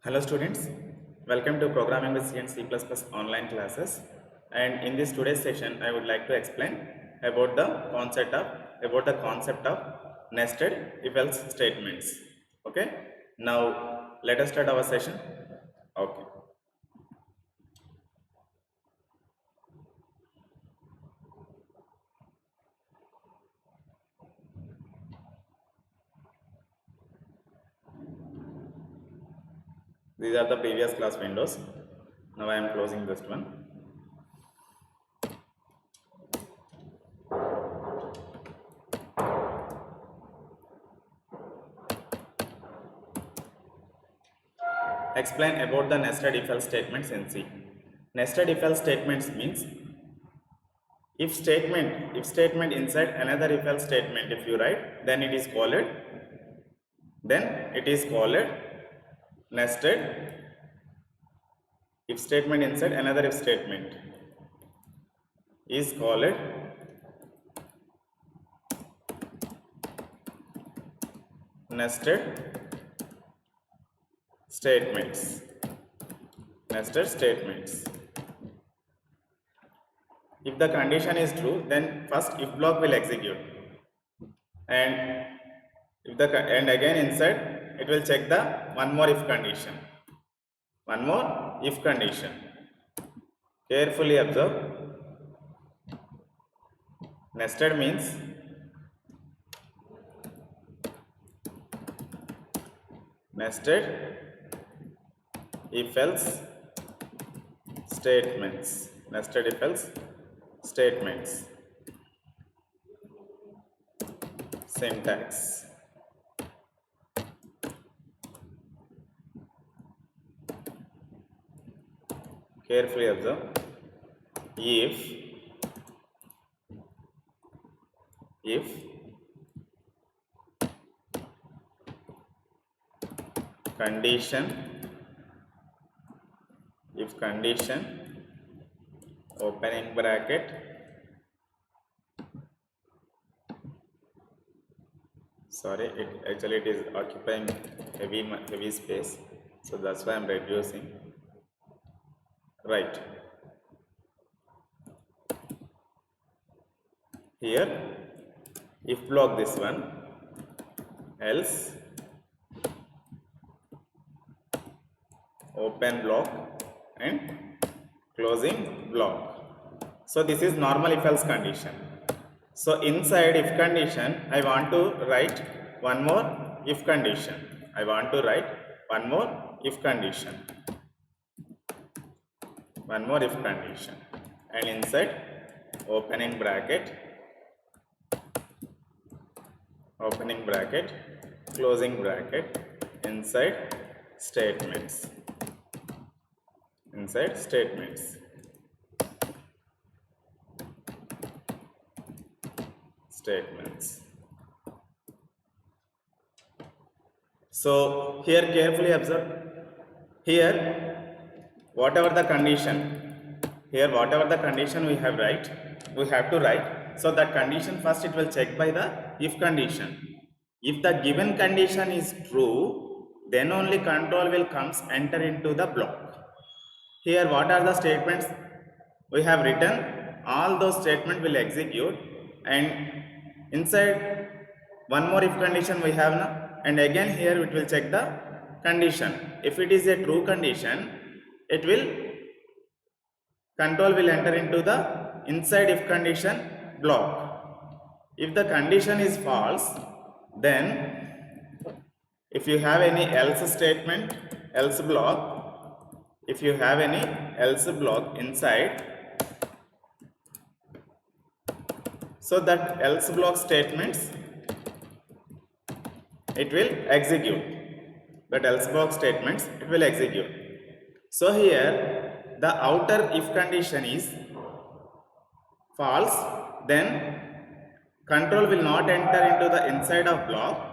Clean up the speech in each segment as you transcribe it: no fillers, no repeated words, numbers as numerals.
Hello students, welcome to Programming with C and C++ online classes. And in this today's session, I would like to explain about the concept of nested if-else statements. Okay, now let us start our session. Okay, these are the previous class windows. Now I am closing this one. Explain about the nested if-else statements in C. Nested if-else statements means if statement inside another if-else statement, if you write, then it is called nested if statement inside another if statement is called nested statements. If the condition is true, then first if block will execute, and again inside it will check the one more if condition. Carefully observe. Nested means nested if-else statements. Syntax. Carefully observe. If condition opening bracket it is occupying heavy space, so that's why I'm reducing. Right here, if block this one, else open block and closing block. So this is normal if else condition. So inside if condition, I want to write one more if condition. And inside opening bracket, closing bracket, inside statements. So here carefully observe. Here whatever the condition we have to write. So that condition first it will check by the if condition. If the given condition is true, then only control will enter into the block. Here what are the statements we have written? All those statements will execute, and inside one more if condition we have now, and again here it will check the condition. If it is a true condition, control will enter into the inside if condition block. If the condition is false, then if you have any else block inside, so that else block statements it will execute. So here the outer if condition is false, then control will not enter into the inside of block,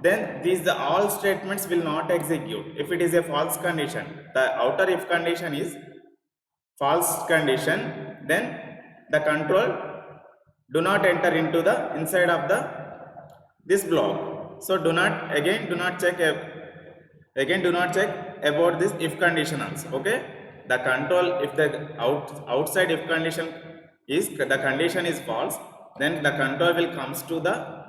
then all statements will not execute. If it is a false condition, the outer if condition is false condition, then the control do not enter into the inside of this block. So do not check about this if condition also. Okay, the control, if the outside if condition is, the condition is false, then the control will comes to the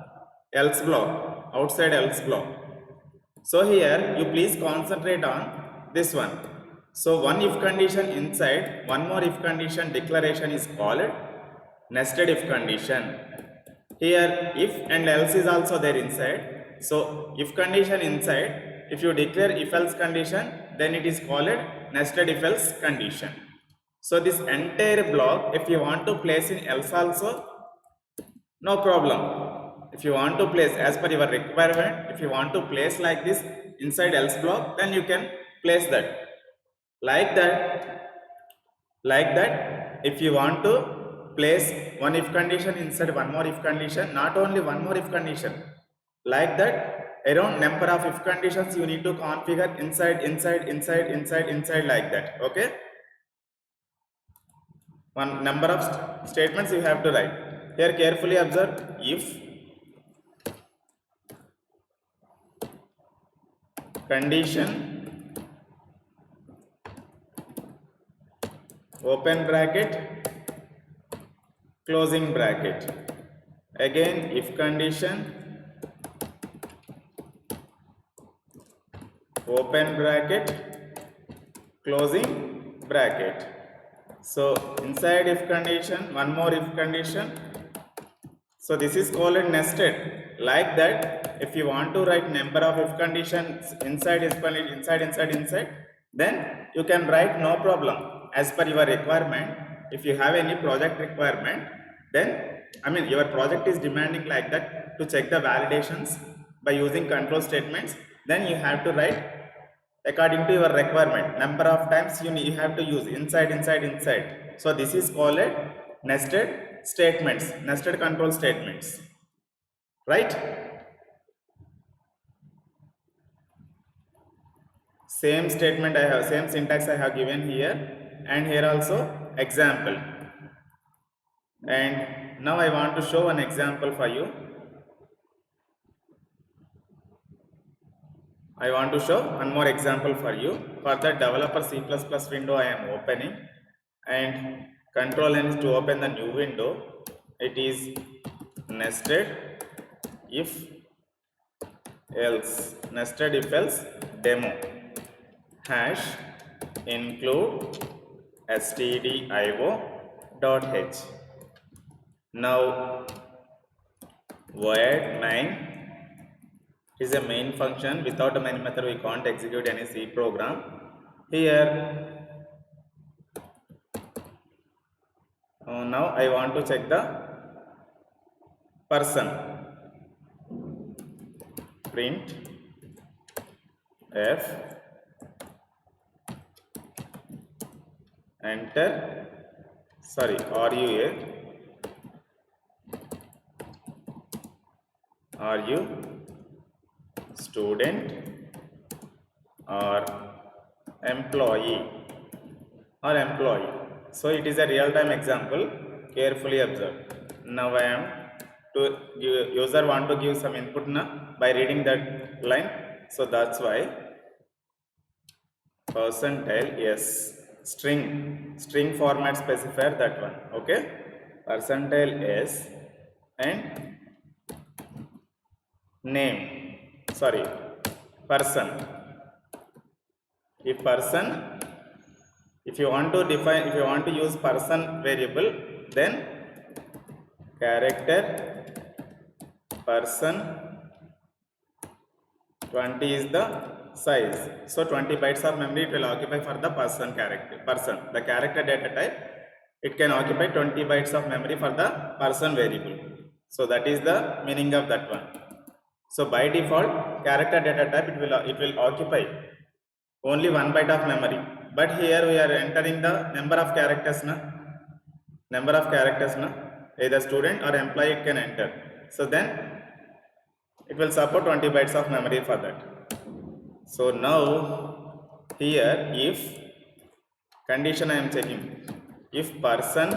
else block, outside else block. So here you please concentrate on this one. So one if condition inside, one more if condition declaration is called nested if condition. Here if and else is also there inside. So if condition inside, if you declare if else condition, then it is called nested if else condition. So this entire block, if you want to place in else also, no problem. If you want to place as per your requirement, if you want to place like this inside else block, then you can place that. Like that, if you want to place one if condition inside one more if condition, not only one more if condition, like that, around number of if conditions you need to configure inside like that. Okay, one number of statements you have to write. Here carefully observe. If condition open bracket closing bracket, again if condition open bracket closing bracket. So inside if condition, one more if condition. So this is called nested. Like that, if you want to write number of if conditions inside if condition, inside, then you can write, no problem, as per your requirement. If you have any project requirement, then your project is demanding like that to check the validations by using control statements, then you have to write according to your requirement. Number of times you have to use inside. So this is called nested statements, nested control statements, right? Same statement I have, same syntax I have given here, and here also example. And now I want to show an example for you. I want to show one more example for you. For the developer C++ window I am opening, and control N is to open the new window. It is nested if else, nested if else demo hash include stdio.h. Now void main is a main function. Without a main method we can't execute any C program. Here now I want to check the person. Print f enter RUA are you student or employee or employee. So it is a real-time example. Carefully observe. Now I am to user want to give some input by reading that line. So that's why percentile s string format specifier, that one. Okay, percentile s and name, person. If you want to define, if you want to use person variable, then character person 20 is the size. So 20 bytes of memory it will occupy for the person character. The character data type, it can occupy 20 bytes of memory for the person variable. So that is the meaning of that one. So by default, character data type it will occupy only 1 byte of memory. But here we are entering the number of characters either student or employee it can enter. So then it will support 20 bytes of memory for that. So now here if condition I am checking, if person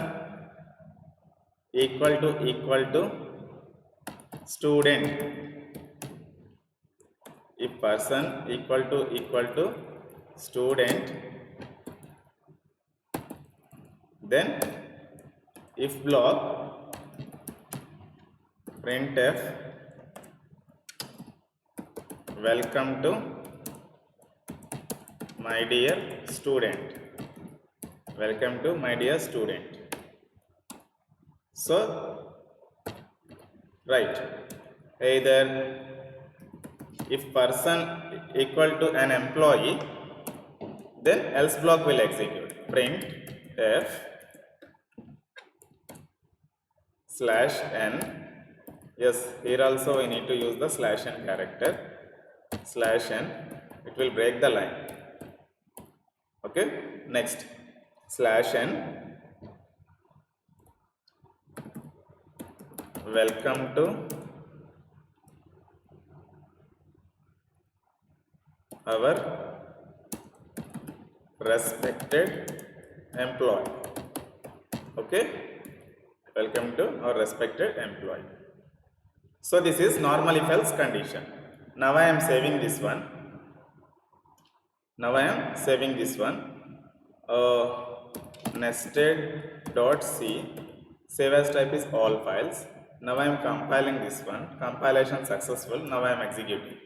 equal to student, if person equal to student, then if block printf welcome to my dear student, welcome to my dear student. So right, either if person equal to an employee, then else block will execute print f slash n. Yes, here also we need to use the slash n character, slash n, it will break the line. Okay, next slash n welcome to our respected employee. Okay, welcome to our respected employee. So this is normal if else condition. Now I am saving this one. Now I am saving this one. Nested.c, save as type is all files. Now I am compiling this one. Compilation successful. Now I am executing.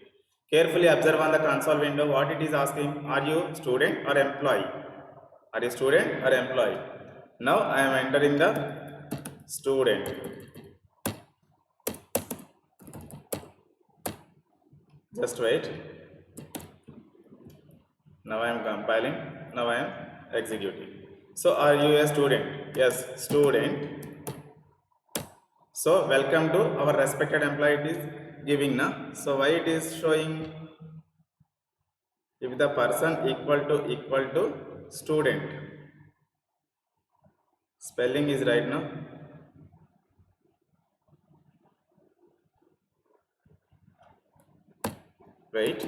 Carefully observe on the console window what it is asking. Are you student or employee? Are you student or employee? Now I am entering the student. Just wait. Now I am compiling. Now I am executing. So are you a student? Yes, student. So welcome to our respected employee, it is giving now. So why it is showing? If the person equal to student, spelling is right now. Wait.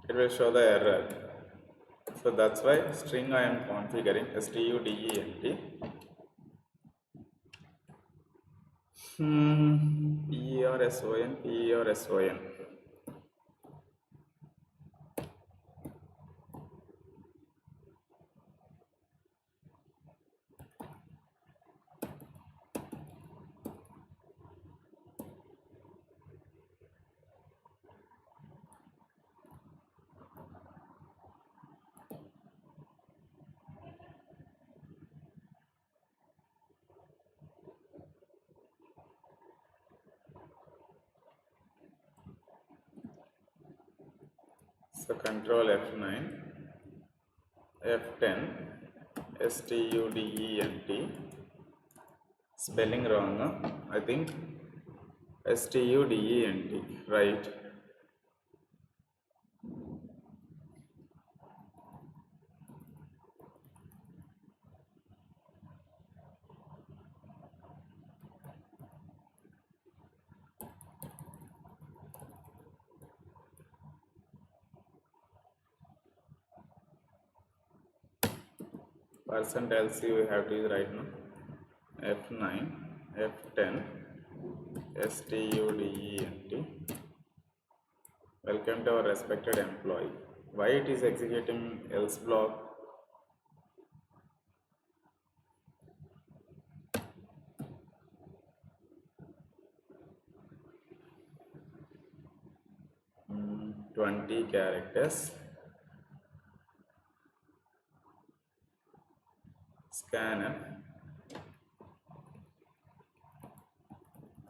It will show the error. So that's why string I am configuring student. Person. So control F9, F10, student, spelling wrong, huh? I think student, right? Percent LC we have to use right now. F9, F10, student. Welcome to our respected employee. Why it is executing else block? Hmm, 20 characters. Scanner.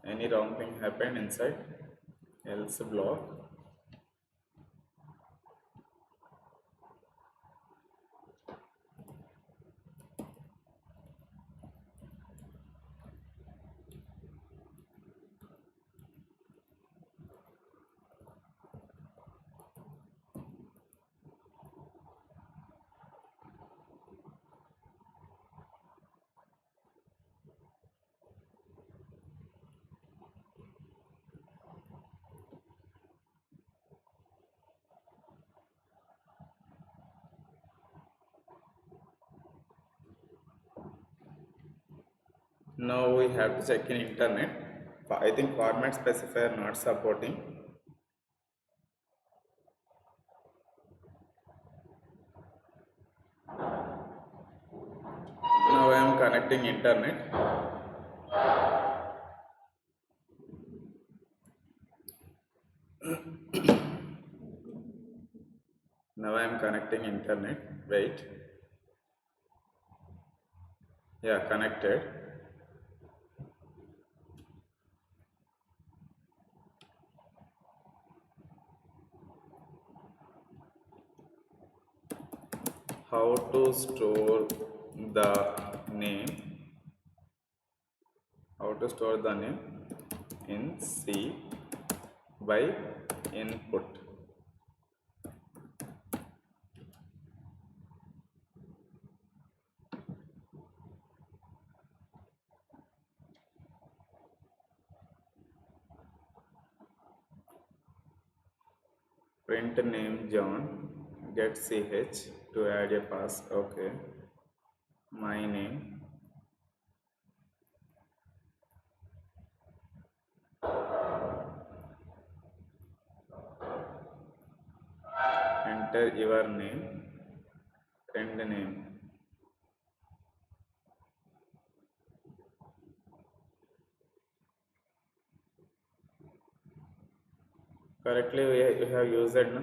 Any wrong thing happened inside else block? Now we have to check in internet I think format specifier not supporting. Now I am connecting internet. Now I am connecting internet. Wait. Yeah, connected. How to store the name? How to store the name in C by input. Print name John. Get ch to add a pass. Okay. My name. Enter your name. Friend name. Correctly we have used it, no?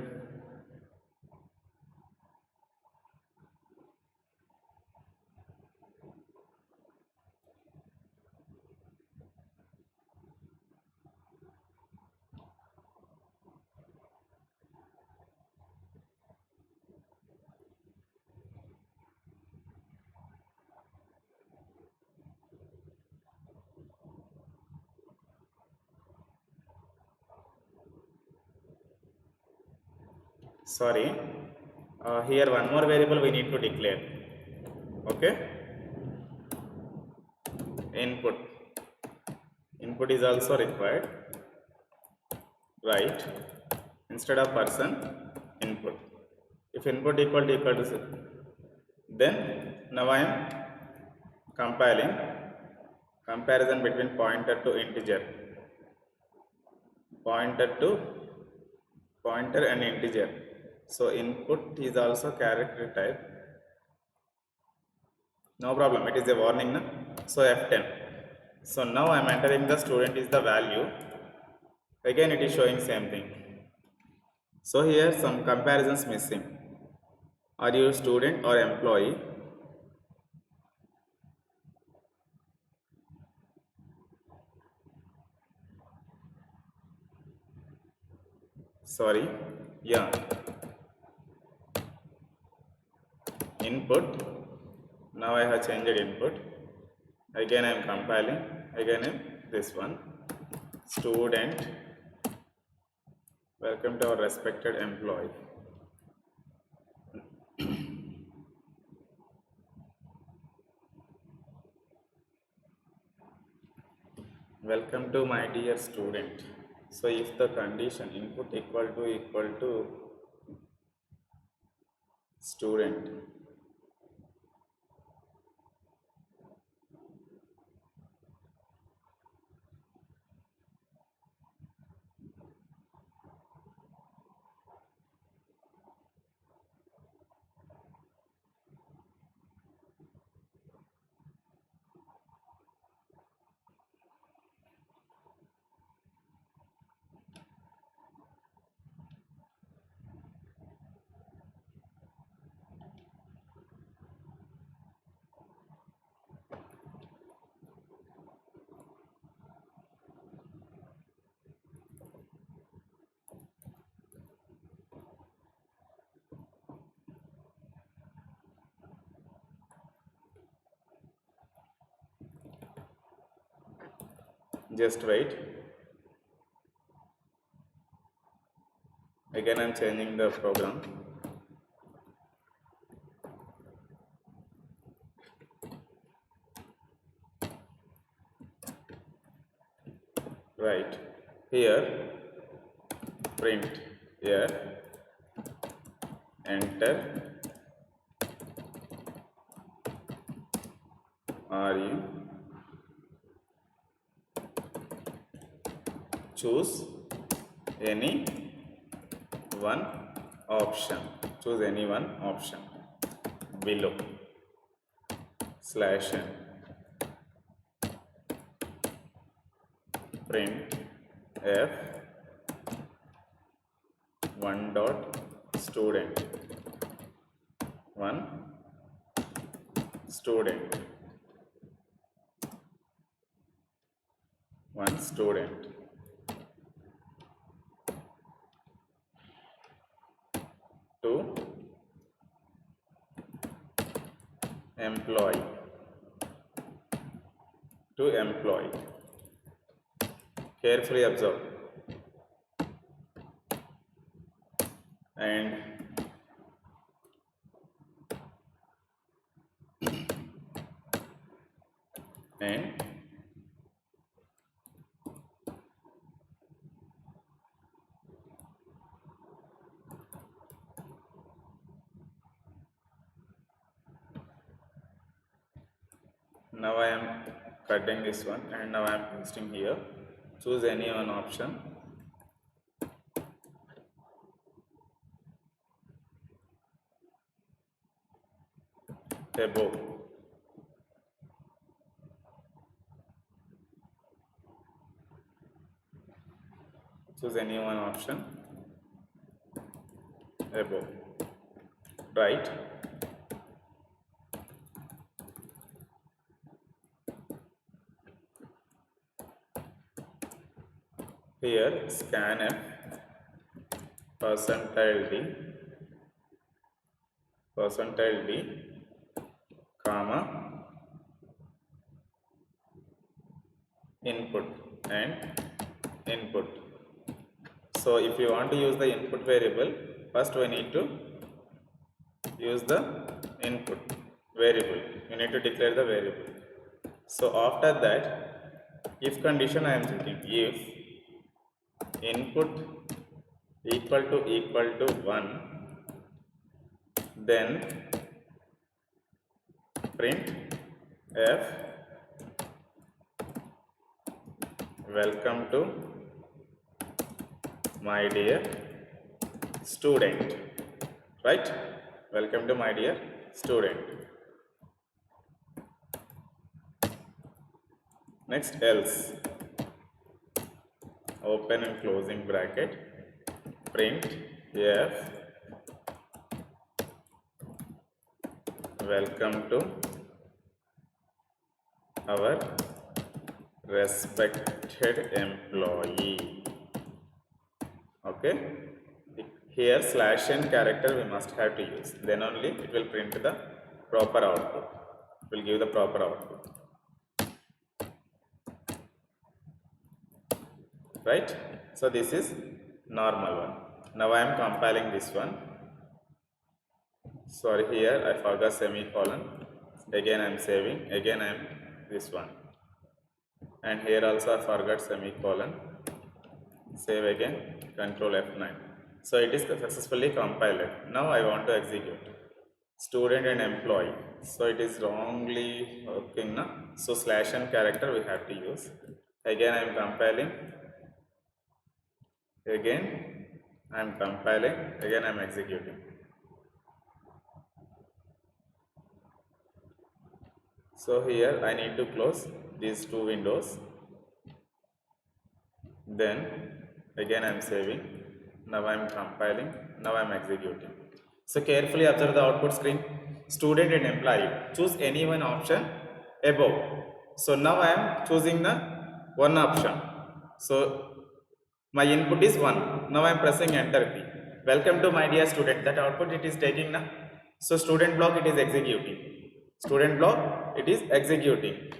Sorry. Here one more variable we need to declare. Okay. Input. Input is also required. Right. Instead of person, input. If input equal to then now I am compiling comparison between pointer to integer, pointer and integer. So input is also character type. No problem, it is a warning, na? So F10. So now I am entering the student is the value. Again it is showing same thing. So here some comparisons missing. Are you student or employee? Sorry. Yeah. Input. Now I have changed input. Again I am compiling. Again I am this one. Student. Welcome to our respected employee. Welcome to my dear student. So if the condition input equal to student, just wait. Again I am changing the program. Right here print here enter are you choose any one option. Choose any one option below slash n print f one dot student one student one student to employee carefully observe and now I am cutting this one and now I am pasting here. Choose any one option above. Choose any one option above. Right. Here scanf percentile d comma input and input. So if you want to use the input variable, first we need to use the input variable. You need to declare the variable. So after that, if condition I am checking, if input equal to 1, then print f welcome to my dear student, right? Welcome to my dear student. Next, else open and closing bracket print f welcome to our respected employee. Okay, here slash n character we must have to use, then only it will print the proper output, it will give the proper output, right? So this is normal one. Now I am compiling this one. Sorry, here I forgot semicolon, again I am saving, again I am this one, and here also I forgot semicolon, save again, control F9. So it is successfully compiled. Now I want to execute student and employee, so it is wrongly working now. So slash n character we have to use. Again I am compiling, again I am compiling, again I am executing. So here I need to close these two windows, then again I am saving, now I am compiling, now I am executing. So carefully observe the output screen. Student and employee, choose any one option above. So now I am choosing the one option. So my input is 1. Now I am pressing enter key. Welcome to my dear student, that output it is taking now. So student block it is executing. Student block it is executing.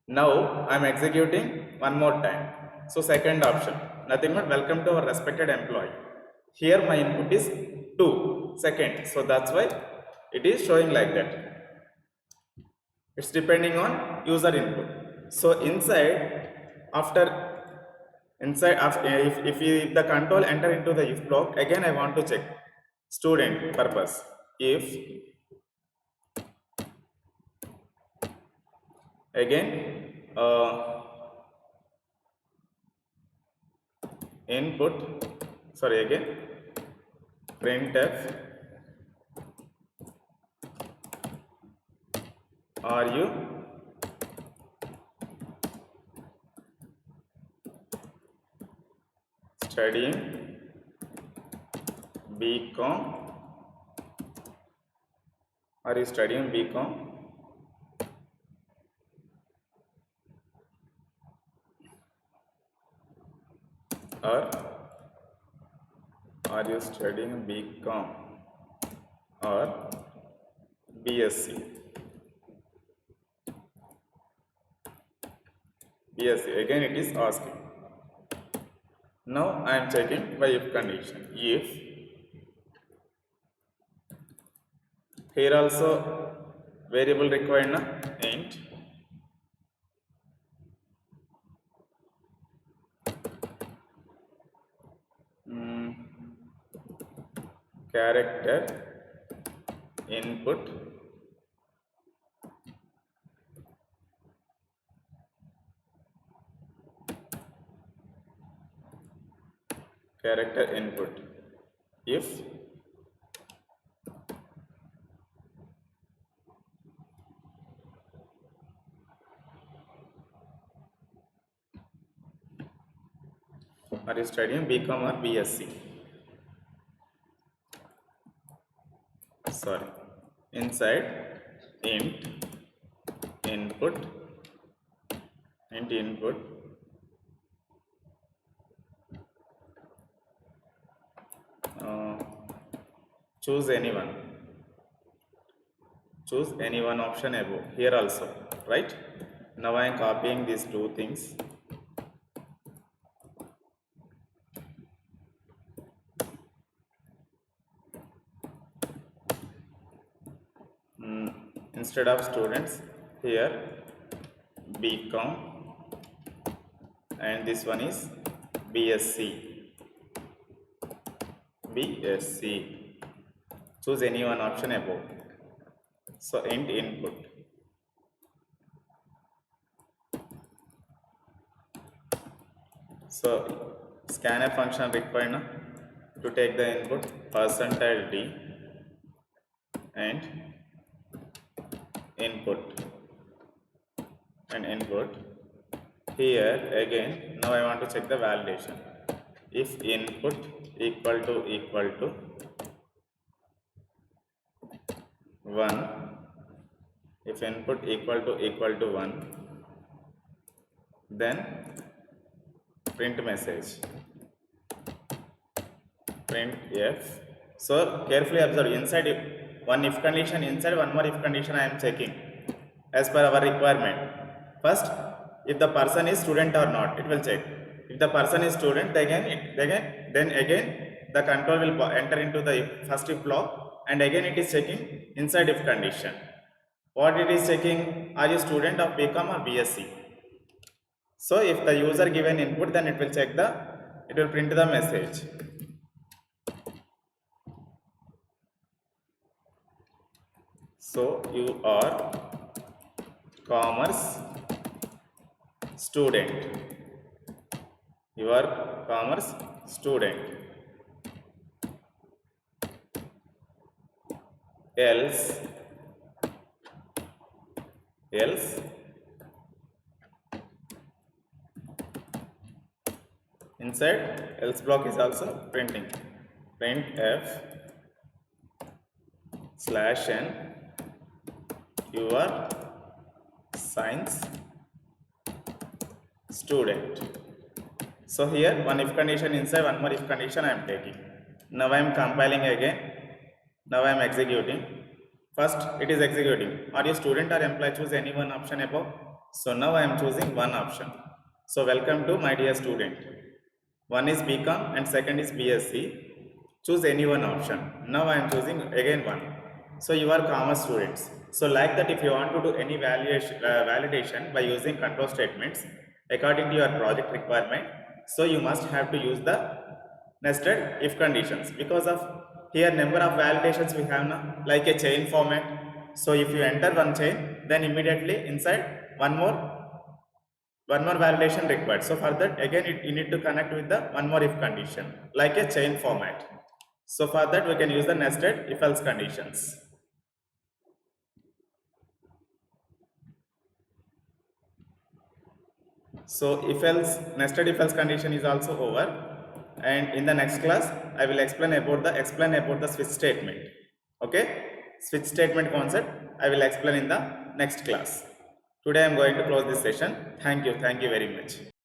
Now I am executing one more time. So second option, nothing but welcome to our respected employee. Here my input is 2 seconds, so that's why it is showing like that. It's depending on user input. So if the control enter into the if block, again I want to check student purpose. If again input, sorry again, printf, are you studying BCom? Are you studying BCom? Or are you studying BCom or BSc? BSc, again it is asking. Now I am checking by if condition. If here also variable required na int character input if are you studying BCom or BSc? Sorry, inside int input choose any one option above here also, right? Now I am copying these two things. Instead of students here BCom and this one is BSc. Choose any one option above. So int input. So scanf function required na, to take the input %d and input here again. Now I want to check the validation. If input equal to 1, if input equal to 1, then print message printf. So carefully observe, inside one if condition, inside one more if condition I am checking as per our requirement. First, if the person is student or not, it will check. If the person is student, then again the control will enter into the first if block, and again it is checking inside if condition. What it is checking? Are you student of BCom or BSc? So if the user given input, then it will print the message. So you are commerce student. You are commerce student. Else inside else block is also printing printf /n you are science student. So here one if condition inside, one more if condition I am taking. Now I am compiling again. Now I am executing. First it is executing. Are you student or employee? Choose any one option above. So now I am choosing one option. So welcome to my dear student. One is BCom and second is BSc. Choose any one option. Now I am choosing again one. So you are commerce students. So like that, if you want to do any validation by using control statements according to your project requirement, so you must have to use the nested if conditions, because of here number of validations we have now, like a chain format. So if you enter one chain, then immediately inside one more one more validation required. So for that again you need to connect with the one more if condition like a chain format. So for that we can use the nested if else conditions. So if else, nested if else condition is also over, and in the next class I will explain about the switch statement. Okay, switch statement concept I will explain in the next class. Today I am going to close this session. Thank you very much.